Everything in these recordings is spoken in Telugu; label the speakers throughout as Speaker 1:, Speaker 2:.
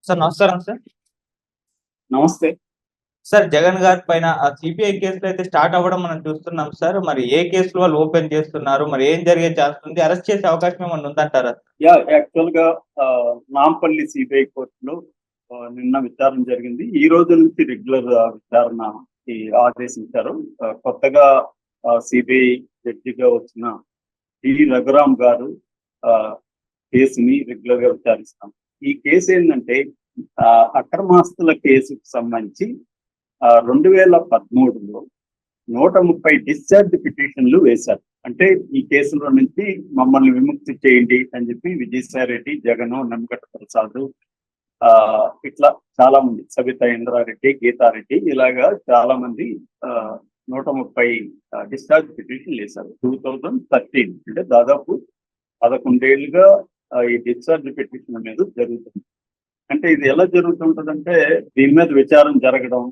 Speaker 1: సార్ నమస్కారం సార్.
Speaker 2: నమస్తే.
Speaker 1: సార్ జగన్ గారి పైన సిబిఐ కేసులు అయితే స్టార్ట్ అవ్వడం మనం చూస్తున్నాం సార్. మరి ఏ కేసులు వాళ్ళు ఓపెన్ చేస్తున్నారు? మరి ఏం జరిగే ఛాన్స్ ఉంది? అరెస్ట్ చేసే అవకాశం ఏమన్నా ఉందంటారా?
Speaker 2: యాక్చువల్‌గా నాంపల్లి సిబిఐ కోర్టులో నిన్న విచారణ జరిగింది. ఈ రోజు నుంచి రెగ్యులర్ విచారణకి ఆదేశించారు. కొత్తగా సిబిఐ జడ్జిగా వచ్చిన రఘురామ్ గారు కేసుని రెగ్యులర్ గా విచారిస్తాం. ఈ కేసు ఏంటంటే అక్రమాస్తుల కేసుకు సంబంధించి 2013లో 130 డిశ్చార్జ్ పిటిషన్లు వేశారు. అంటే ఈ కేసులో నుంచి మమ్మల్ని విముక్తి చేయండి అని చెప్పి విజయసాయి రెడ్డి, జగన్, నిమ్మగడ్డ ప్రసాద్, ఇట్లా చాలా మంది, సబితా ఇంద్రారెడ్డి, గీతారెడ్డి, ఇలాగా చాలా మంది 130 డిశ్చార్జ్ పిటిషన్లు వేశారు. 2013 అంటే దాదాపు 11 ఏళ్లుగా ఈ డిశ్చార్జ్ పిటిషన్ మీద జరుగుతుంది. అంటే ఇది ఎలా జరుగుతుంటదంటే దీని మీద విచారణ జరగడం,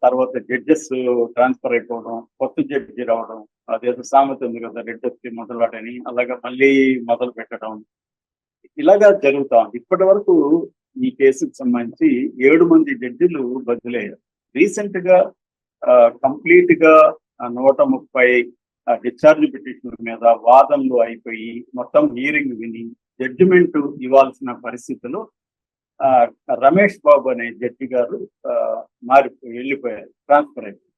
Speaker 2: తర్వాత జడ్జెస్ ట్రాన్స్ఫర్ అయిపోవడం, కొత్త జడ్జి రావడం, అదేదో సామెత ఉంది కదా, రెడ్డొచ్చి మొదలాడని, అలాగా మళ్ళీ మొదలు పెట్టడం, ఇలాగా జరుగుతా ఉంది. ఇప్పటి వరకు ఈ కేసుకు సంబంధించి 7 మంది జడ్జిలు బదిలయ్యారు. రీసెంట్ గా కంప్లీట్ గా 130 డిశ్చార్జ్ పిటిషన్ల మీద వాదనలు అయిపోయి మొత్తం హీరింగ్ విని జడ్జిమెంట్ ఇవ్వాల్సిన పరిస్థితిలో రమేష్ బాబు అనే జడ్జి గారు వెళ్ళిపోయారు, ట్రాన్స్ఫర్ అయిపోయారు.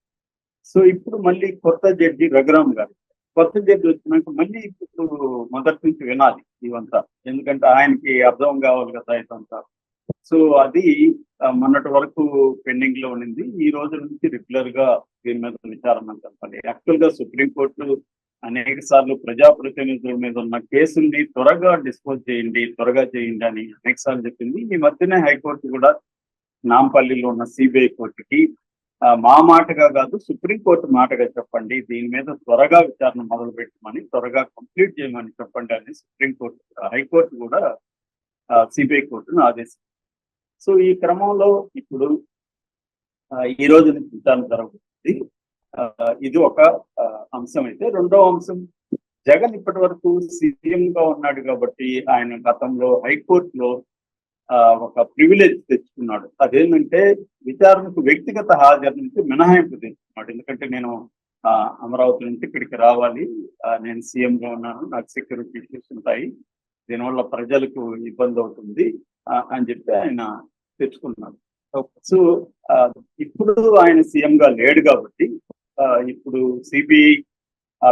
Speaker 2: సో ఇప్పుడు మళ్ళీ కొత్త జడ్జి రఘురామ్ గారు, కొత్త జడ్జి వచ్చినాక మళ్ళీ ఇప్పుడు మొదటి నుంచి వినాలి ఇవంతా, ఎందుకంటే ఆయనకి అర్థం కావాలి కదా ఇదంతా. సో అది మొన్నటి వరకు పెండింగ్ లో ఉండింది. ఈ రోజు నుంచి రెగ్యులర్ గా దీని మీద విచారణ జరపాలి. యాక్చువల్ గా సుప్రీంకోర్టు అనేక సార్లు ప్రజాప్రతినిధుల మీద ఉన్న కేసుల్ని త్వరగా డిస్పోజ్ చేయండి, త్వరగా చేయండి అని అనేక సార్లు చెప్పింది. ఈ మధ్యనే హైకోర్టు కూడా నాంపల్లిలో ఉన్న సిబిఐ కోర్టుకి మా మాటగా కాదు, సుప్రీంకోర్టు మాటగా చెప్పండి, దీని మీద త్వరగా విచారణ మొదలు పెట్టమని, త్వరగా కంప్లీట్ చేయమని చెప్పండి అని సుప్రీంకోర్టు, హైకోర్టు కూడా సిబిఐ కోర్టును ఆదేశించింది. సో ఈ క్రమంలో ఇప్పుడు ఈ రోజు నుంచి విచారణ జరుగుతుంది. ఇది ఒక అంశం. అయితే రెండవ అంశం, జగన్ ఇప్పటి వరకు సీఎం గా ఉన్నాడు కాబట్టి ఆయన గతంలో హైకోర్టులో ఒక ప్రివిలేజ్ తెచ్చుకున్నాడు. అదేంటంటే విచారణకు వ్యక్తిగత హాజరు నుంచి మినహాయింపు తెచ్చుకున్నాడు. ఎందుకంటే నేను అమరావతి నుంచి ఇక్కడికి రావాలి, నేను సీఎం గా ఉన్నాను, నాకు సెక్యూరిటీ ఇష్యూస్ ఉంటాయి, దీనివల్ల ప్రజలకు ఇబ్బంది అవుతుంది అని చెప్పి ఆయన తెచ్చుకున్నాడు. సో ఇప్పుడు ఆయన సీఎం గా లేడు కాబట్టి ఇప్పుడు సిబిఐ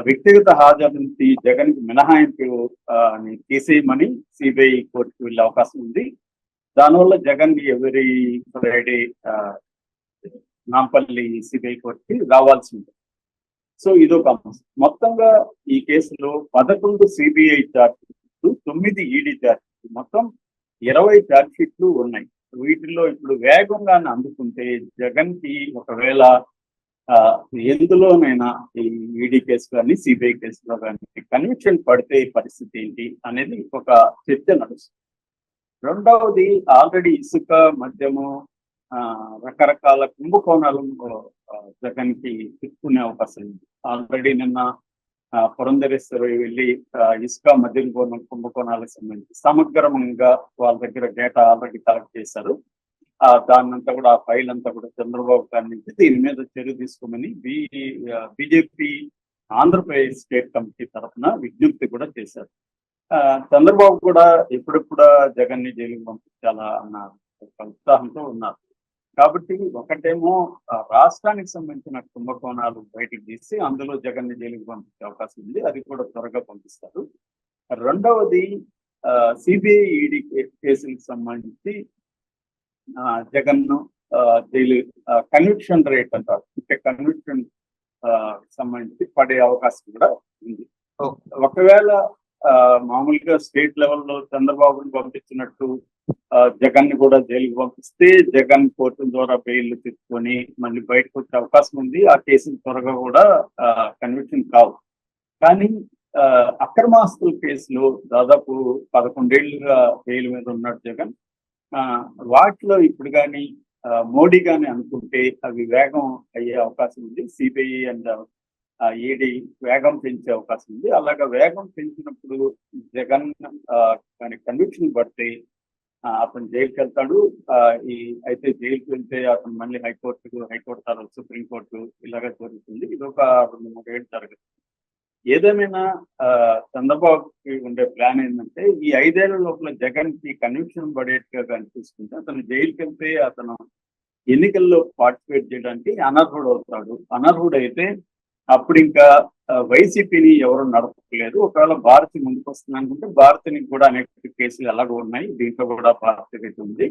Speaker 2: వ్యక్తిగత హాజరు నుంచి జగన్ కి మినహాయింపు తీసేయమని సిబిఐ కోర్టుకు వెళ్ళే అవకాశం ఉంది. దానివల్ల జగన్ ఎవరి ఫ్రైడే నాంపల్లి సిబిఐ కోర్టుకి రావాల్సి ఉంటుంది. సో ఇదొక అంశం. మొత్తంగా ఈ కేసులో 11 సిబిఐ ఛార్జ్ షీట్లు, 9 ఈడీ ఛార్జ్ షీట్లు, మొత్తం 20 ఛార్జ్ షీట్లు ఉన్నాయి. వీటిల్లో ఇప్పుడు వేగంగా అందుకుంటే జగన్ కి ఒకవేళ ఎందులోనైనా ఈ ఈడీ కేసు కానీ సిబిఐ కేసులో కానీ కన్విక్షన్ పడితే పరిస్థితి ఏంటి అనేది ఒక చర్చ నడుస్తుంది. రెండవది, ఆల్రెడీ ఇసుక, మద్యము, రకరకాల కుంభకోణాలు జగన్ కి తిప్పుకునే అవకాశం ఉంది. ఆల్రెడీ నిన్న పురంధరేశ్వరి వెళ్ళి ఇసుక, మద్యం కుంభకోణాలకు సంబంధించి సమగ్రంగా వాళ్ళ దగ్గర డేటా ఆల్రెడీ కలెక్ట్ చేశారు. దాన్నంతా కూడా, ఆ ఫైల్ అంతా కూడా చంద్రబాబు గారి నుంచి దీని మీద చర్య తీసుకోమని బీజేపీ ఆంధ్రప్రదేశ్ స్టేట్ కమిటీ తరఫున విజ్ఞప్తి కూడా చేశారు. చంద్రబాబు కూడా ఎప్పుడెప్పుడు జగన్ ని జైలుకి పంపించాలా అన్న ఒక ఉత్సాహంతో ఉన్నారు. కాబట్టి ఒకటేమో రాష్ట్రానికి సంబంధించిన కుంభకోణాలు బయటకు తీసి అందులో జగన్ ని జైలుకి పంపించే అవకాశం ఉంది, అది కూడా త్వరగా పంపిస్తారు. రెండవది, సిబిఐ ఈడీ కేసులకు సంబంధించి జగన్ జైలు కన్విక్షన్ రేట్ అంటారు, అంటే కన్విక్షన్ సంబంధించి పడే అవకాశం కూడా ఉంది. ఒకవేళ మామూలుగా స్టేట్ లెవెల్లో చంద్రబాబుని పంపించినట్టు జగన్ ని కూడా జైలుకి పంపిస్తే జగన్ కోర్టు ద్వారా బెయిల్ తెచ్చుకొని మళ్ళీ బయటకు వచ్చే అవకాశం ఉంది. ఆ కేసులు త్వరగా కూడా కన్విక్షన్ కావు. కానీ అక్రమాస్తుల కేసులో దాదాపు 11 ఏళ్లుగా బెయిల్ మీద ఉన్నాడు జగన్. వాటిలో ఇప్పుడు కానీ మోడీ కానీ అనుకుంటే అవి వేగం అయ్యే అవకాశం ఉంది. సిబిఐ అండ్ ఈడీ వేగం పెంచే అవకాశం ఉంది. అలాగా వేగం పెంచినప్పుడు జగన్ కానీ కన్విక్షన్ పడితే అతను జైలుకి వెళ్తాడు. ఈ అయితే జైలుకి వెళ్తే అతను మళ్ళీ హైకోర్టు తర్వాత సుప్రీంకోర్టు ఇలాగ జరుగుతుంది. ఇది ఒక 2-3 ఏళ్ళు జరుగుతుంది. ఏదేమైనా చంద్రబాబుకి ఉండే ప్లాన్ ఏంటంటే ఈ 5 ఏళ్ల లోపల జగన్ కి కన్విక్షన్ పడేట్టుగా కనిపిస్తుంటే అతను జైలుకి వెళ్తే అతను ఎన్నికల్లో పార్టిసిపేట్ చేయడానికి అనర్హుడు అవుతాడు. అనర్హుడైతే అప్పుడు ఇంకా వైసీపీని ఎవరు నడపలేరు. ఒకవేళ భారతి ముందుకు వస్తుంది అనుకుంటే భారతిని కూడా అనేక కేసులు ఎలాగో ఉన్నాయి, దీంట్లో కూడా భారతి ఉంది.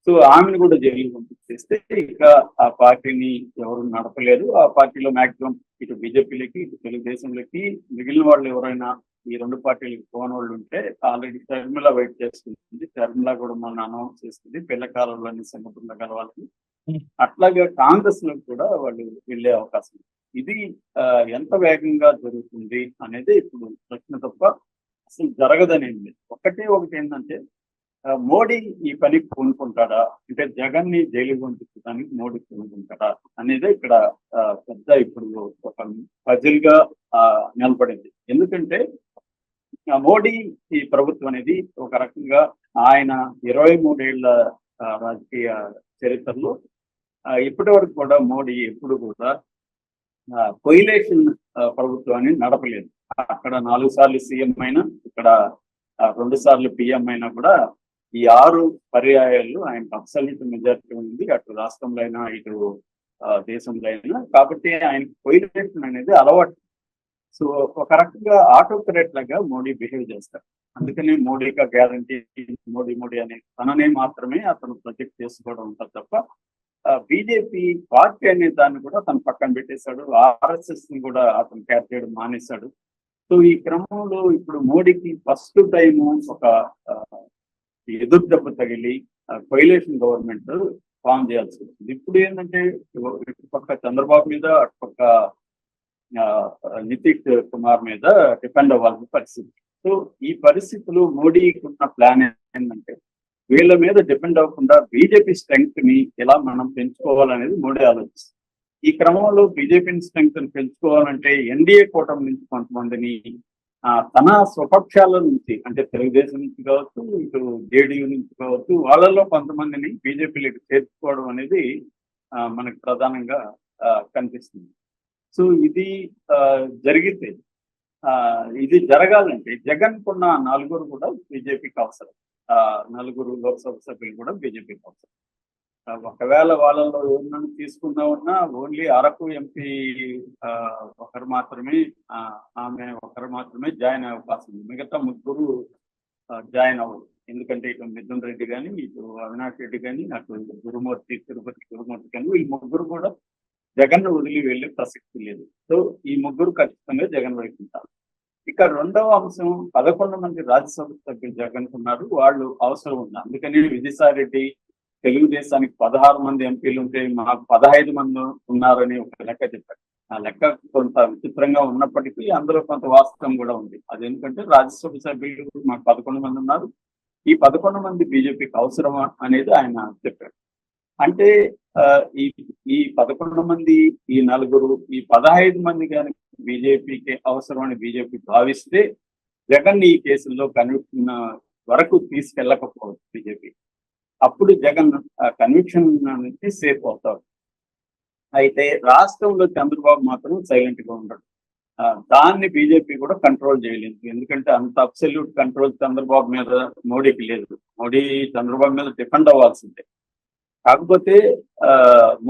Speaker 2: సో ఆమెను కూడా జైలు పంపించేస్తే ఇక ఆ పార్టీని ఎవరు నడపలేరు. ఆ పార్టీలో మాక్సిమం ఇటు బీజేపీలకి ఇటు తెలుగుదేశంలోకి మిగిలిన వాళ్ళు ఎవరైనా ఈ 2 పార్టీలకు పోని వాళ్ళు ఉంటే ఆల్రెడీ షర్మిల వెయిట్ చేస్తుంది. షర్మిల కూడా మొన్న అనౌన్స్ చేస్తుంది పిల్లకాలంలోని సముద్రంలో కలవాలని. అట్లాగే కాంగ్రెస్ లో కూడా వాళ్ళు వెళ్ళే అవకాశం ఉంది. ఇది ఎంత వేగంగా జరుగుతుంది అనేది ఇప్పుడు ప్రశ్న తప్ప అసలు జరగదనేది. ఒకటి ఏంటంటే మోడీ ఈ పనికి పూనుకుంటాడా, అంటే జగన్ ని జైలు పంపించడానికి మోడీ పూనుకుంటాడా అనేది ఇక్కడ పెద్ద ఇప్పుడు ఒక పజిల్ గా నిలబడింది. ఎందుకంటే మోడీ ఈ ప్రభుత్వం అనేది ఒక రకంగా ఆయన 23 ఏళ్ల రాజకీయ చరిత్రలో ఇప్పటి వరకు కూడా మోడీ ఎప్పుడు కూడా కొయిలేషన్ ప్రభుత్వాన్ని నడపలేదు. అక్కడ 4 సార్లు సీఎం అయినా, ఇక్కడ 2 సార్లు పిఎం అయినా కూడా ఈ 6 పర్యాయాలు ఆయనకు అబ్సల్యూట్ మెజారిటీ ఉంది, అటు రాష్ట్రంలో అయినా ఇటు దేశంలో అయినా. కాబట్టి ఆయనకు కొయిలేషన్ అనేది అలవాటు. సో ఒక రకంగా ఆటోక్రేట్ లాగా మోడీ బిహేవ్ చేస్తారు. అందుకని మోడీగా గ్యారంటీ మోడీ అనే తననే మాత్రమే అతను ప్రొజెక్ట్ చేసుకోవడం ఉంటుంది తప్ప బీజేపీ పార్టీ అనే దాన్ని కూడా తను పక్కన పెట్టేశాడు. ఆర్ఎస్ఎస్ ని కూడా అతను క్యార్ చేయడం మానేశాడు. సో ఈ క్రమంలో ఇప్పుడు మోడీకి ఫస్ట్ టైం ఒక ఎదురు దెబ్బ తగిలి కొయిలేషన్ గవర్నమెంట్ ఫామ్ చేయాల్సి వచ్చింది. ఇప్పుడు ఏంటంటే ఇటు పక్క చంద్రబాబు మీద, అటుపక్క నితీష్ కుమార్ మీద డిపెండ్ అవ్వాల్సిన పరిస్థితి. సో ఈ పరిస్థితులు మోడీకి ఉన్న ప్లాన్ ఏంటంటే వీళ్ళ మీద డిపెండ్ అవ్వకుండా బీజేపీ స్ట్రెంగ్త్ ని ఎలా మనం పెంచుకోవాలనేది మోడీ ఆలోచిస్తుంది. ఈ క్రమంలో బీజేపీ స్ట్రెంగ్త్ ని పెంచుకోవాలంటే ఎన్డీఏ కూటమి నుంచి కొంతమందిని తన స్వపక్షాల నుంచి, అంటే తెలుగుదేశం నుంచి కావచ్చు, ఇటు జేడీయూ నుంచి కావచ్చు, వాళ్ళలో కొంతమందిని బీజేపీలోకి చేర్చుకోవడం అనేది మనకు ప్రధానంగా కనిపిస్తుంది. సో ఇది జరిగితే ఇది జరగాలంటే జగన్ కున్న 4 కూడా బీజేపీకి అవసరం. 4 లోక్సభ సభ్యులు కూడా బీజేపీకి అవసరం. ఒకవేళ వాళ్ళలో ఎవరినైనా తీసుకున్నా ఉన్నా ఓన్లీ అరకు ఎంపీ ఒకరు మాత్రమే, ఆమె ఒకరు మాత్రమే జాయిన్ అయ్యే అవకాశం ఉంది. మిగతా 3 జాయిన్ అవ్వరు. ఎందుకంటే ఇటు మిథున్ రెడ్డి కానీ, ఇటు అవినాష్ రెడ్డి కానీ, అటు తిరుపతి గురుమూర్తి కానీ, ఈ 3 కూడా జగన్ వదిలి వెళ్ళే ప్రసక్తి లేదు. సో ఈ 3 ఖచ్చితంగా జగన్ వైపు ఉంటారు. ఇక రెండవ అంశం 11 మంది రాజ్యసభ సభ్యులు జగన్ ఉన్నారు, వాళ్ళు అవసరం ఉంది. అందుకని విజయసాయి రెడ్డి తెలుగుదేశానికి 16 మంది ఎంపీలు ఉంటే మాకు 15 మంది ఉన్నారని ఒక లెక్క చెప్పారు. ఆ లెక్క కొంత విచిత్రంగా ఉన్నప్పటికీ అందులో కొంత వాస్తవం కూడా ఉంది. అదేంటంటే రాజ్యసభ సభ్యులు మాకు 11 మంది ఉన్నారు, ఈ 11 మంది బీజేపీకి అవసరమా అనేది ఆయన చెప్పారు. అంటే ఈ 11 మంది, ఈ 4, ఈ 15 మంది కానీ బీజేపీకి అవసరం అని బీజేపీ భావిస్తే జగన్ ఈ కేసుల్లో కన్విక్షన్ వరకు తీసుకెళ్లకపోవచ్చు బీజేపీ. అప్పుడు జగన్ కన్విక్షన్ నుంచి సేఫ్ అవుతారు. అయితే రాష్ట్రంలో చంద్రబాబు మాత్రం సైలెంట్ గా ఉంటాడు. దాన్ని బీజేపీ కూడా కంట్రోల్ చేయలేదు. ఎందుకంటే అంత అబ్సల్యూట్ కంట్రోల్ చంద్రబాబు మీద మోడీకి లేదు. మోడీ చంద్రబాబు మీద డిపెండ్ అవ్వాల్సిందే. కాకపోతే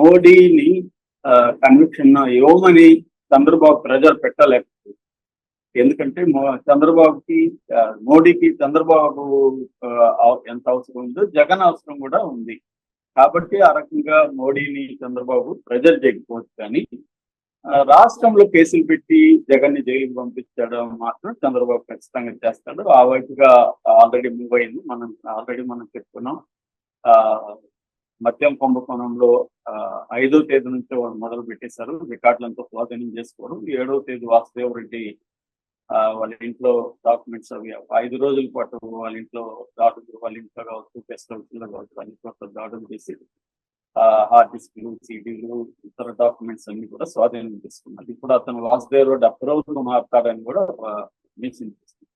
Speaker 2: మోడీని కన్విక్షన్ ఇవ్వమని చంద్రబాబు ప్రెజర్ పెట్టలేకపోతుంది. ఎందుకంటే మోడీకి చంద్రబాబు ఎంత అవసరం ఉందో జగన్ అవసరం కూడా ఉంది. కాబట్టి ఆ రకంగా మోడీని చంద్రబాబు ప్రెజర్ చేయకపోవచ్చు. కానీ రాష్ట్రంలో కేసులు పెట్టి జగన్ ని జైలుకి పంపించడం మాత్రం చంద్రబాబు ఖచ్చితంగా చేస్తాడు. ఆ వైపుగా ఆల్రెడీ మూవ్ అయింది. మనం చెప్పుకున్నాం. మద్యం కుంభకోణంలో 5వ తేదీ నుంచి వాళ్ళు మొదలు పెట్టేశారు. రికార్డులంతా స్వాధీనం చేసుకోవడం. 7వ తేదీ వాసుదేవ్ రెడ్డి వాళ్ళ ఇంట్లో డాక్యుమెంట్స్ అవి 5 రోజుల పాటు వాళ్ళ ఇంట్లో దాడులు, వాళ్ళ ఇంట్లో కావచ్చు, గెస్ట్ హౌస్ లో కావచ్చు, అన్ని చోట్ల దాడులు చేసి హార్డ్ డిస్క్లు, సీడీలు, ఇతర డాక్యుమెంట్స్ అన్ని కూడా స్వాధీనం చేసుకున్నారు. ఇప్పుడు అతను వాసుదేవ్ రెడ్డి అప్రూవల్ మారుతాడని కూడా మెన్షన్ చేస్తుంది.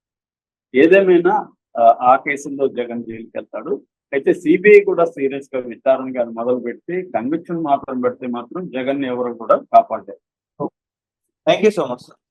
Speaker 2: ఏదేమైనా ఆ కేసుల్లో జగన్ జైలుకి వెళ్తాడు. అయితే సిబిఐ కూడా సీరియస్ గా విచారణ గాని మొదలు పెడితే కన్విక్షన్ మాత్రం పెడితే మాత్రం జగన్ ఎవరు కూడా కాపాడలేరు.
Speaker 1: Thank you so much.